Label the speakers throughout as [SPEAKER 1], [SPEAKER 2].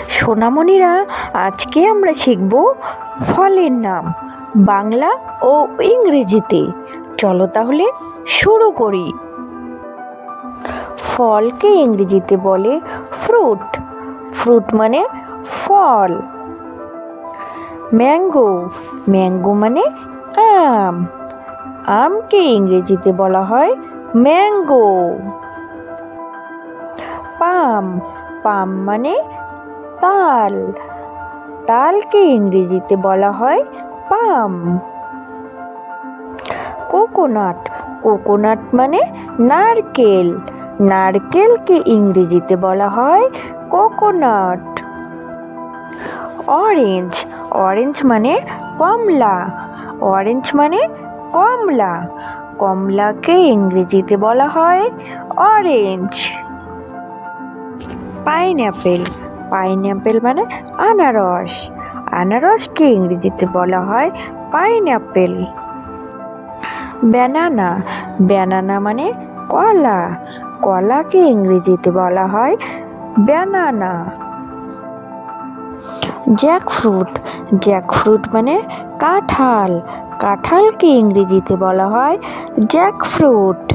[SPEAKER 1] সোনামণিরা, আজকে আমরা শিখব ফলের নাম বাংলা ও ইংরেজিতে। চলো তাহলে শুরু করি। ফলকে ইংরেজিতে বলে ফ্রুট। ফ্রুট মানে ফল। ম্যাঙ্গো, ম্যাঙ্গো মানে আম। আমকে ইংরেজিতে বলা হয় ম্যাঙ্গো। পাম, পাম মানে তাল। তালকে ইংরেজিতে বলা হয় পাম। কোকোনাট, কোকোনাট মানে নারকেল। নারকেলকে ইংরেজিতে বলা হয় কোকোনাট। অরেঞ্জ, অরেঞ্জ মানে কমলা। অরেঞ্জ মানে কমলা। কমলাকে ইংরেজিতে বলা হয় অরেঞ্জ। পাইনঅ্যাপেল, পাইনঅ্যাপেল মানে আনারস। আনারসকে ইংরেজিতে বলা হয় পাইনঅ্যাপেল। ব্যানানা, ব্যানানা মানে কলা। কলাকে ইংরেজিতে বলা হয় ব্যানানা। জ্যাকফ্রুট, জ্যাকফ্রুট মানে কাঁঠাল। কাঁঠালকে ইংরেজিতে বলা হয় জ্যাকফ্রুট।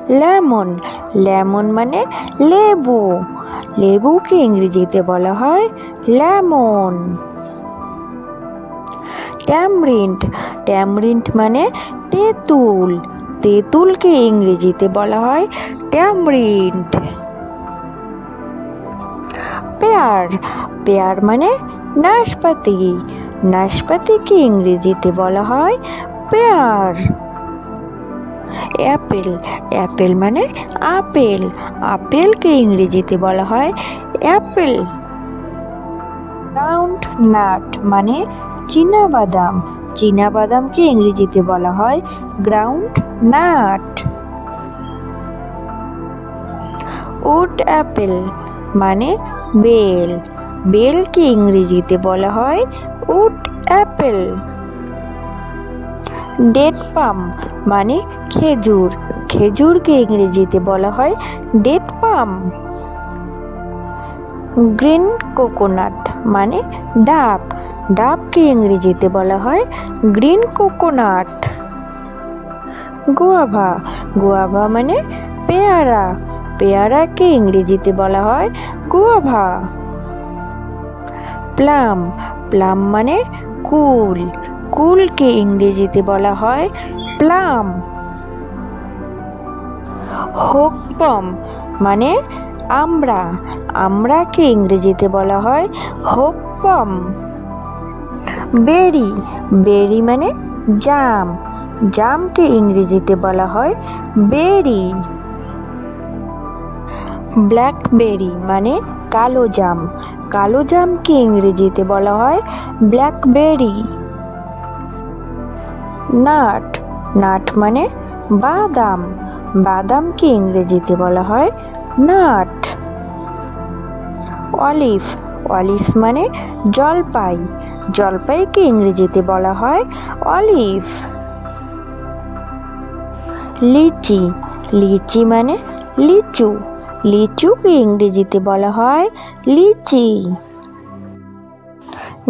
[SPEAKER 1] লেমন, লেমন মানে লেবু। লেবুকে ইংরেজিতে বলা হয় লেমন। ট্যামরিন্ড, ট্যামরিন্ড মানে তেঁতুল। তেঁতুলকে ইংরেজিতে বলা হয় ট্যামরিন্ড। পেয়ার, পেয়ার মানে নাশপাতি। নাশপাতিকে ইংরেজিতে বলা হয় পেয়ার। অ্যাপেল, অ্যাপেল মানে আপেল। আপেলকে ইংরেজিতে বলা হয় অ্যাপেল। গ্রাউন্ড নাট মানে চীনাবাদাম। চীনাবাদামকে ইংরেজিতে বলা হয় গ্রাউন্ড নাট। উড অ্যাপেল মানে বেল। বেলকে ইংরেজিতে বলা হয় উড অ্যাপেল। ডেট পাম মানে খেজুর। খেজুরকে ইংরেজিতে বলা হয় ডেট পাম। গ্রিন কোকোনাট মানে ডাব। ডাবকে ইংরেজিতে বলা হয় গ্রিন কোকোনাট। গোয়াভা, গোয়াভা মানে পেয়ারা। পেয়ারাকে ইংরেজিতে বলা হয় গোয়াভা। প্লাম, প্লাম মানে কুল। কুলকে ইংরেজিতে বলা হয় প্লাম। হোক পম মানে আমড়া। আমড়াকে ইংরেজিতে বলা হয় হোক পম। বেরি, বেরি মানে জাম। জামকে ইংরেজিতে বলা হয় বেরি। ব্ল্যাকবেরি মানে কালো জাম। কালো জামকে ইংরেজিতে বলা হয় ব্ল্যাকবেরি। নাট, নাট মানে বাদাম। বাদামকে ইংরেজিতে বলা হয় নাট। অলিভ, অলিভ মানে জলপাই। জলপাইকে ইংরেজিতে বলা হয় অলিভ। লিচি, লিচি মানে লিচু। লিচুকে ইংরেজিতে বলা হয় লিচি।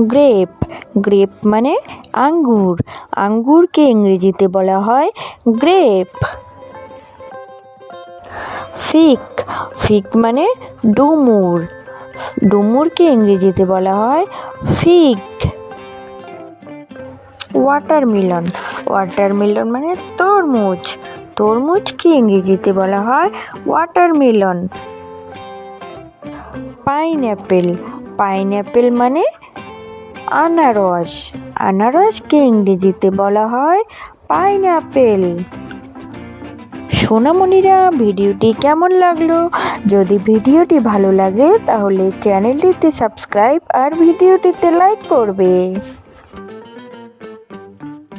[SPEAKER 1] গ্রেপ, গ্রেপ মানে আঙ্গুর। আঙ্গুরকে ইংরেজিতে বলা হয় গ্রেপ। ফিগ, ফিগ মানে ডুমুর। ডুমুরকে ইংরেজিতে বলা হয় ফিগ। ওয়াটারমেলন, ওয়াটারমেলন মানে তরমুজ। তরমুজকে ইংরেজিতে বলা হয় ওয়াটারমেলন। পাইনঅ্যাপেল, পাইনঅ্যাপেল মানে আনারস। আনারসকে ইংরেজিতে বলা হয় পাইনঅ্যাপেল। সোনামণিরা, ভিডিওটি কেমন লাগলো? যদি ভিডিওটি ভালো লাগে তাহলে চ্যানেলটিতে সাবস্ক্রাইব আর ভিডিওটিতে লাইক করবে।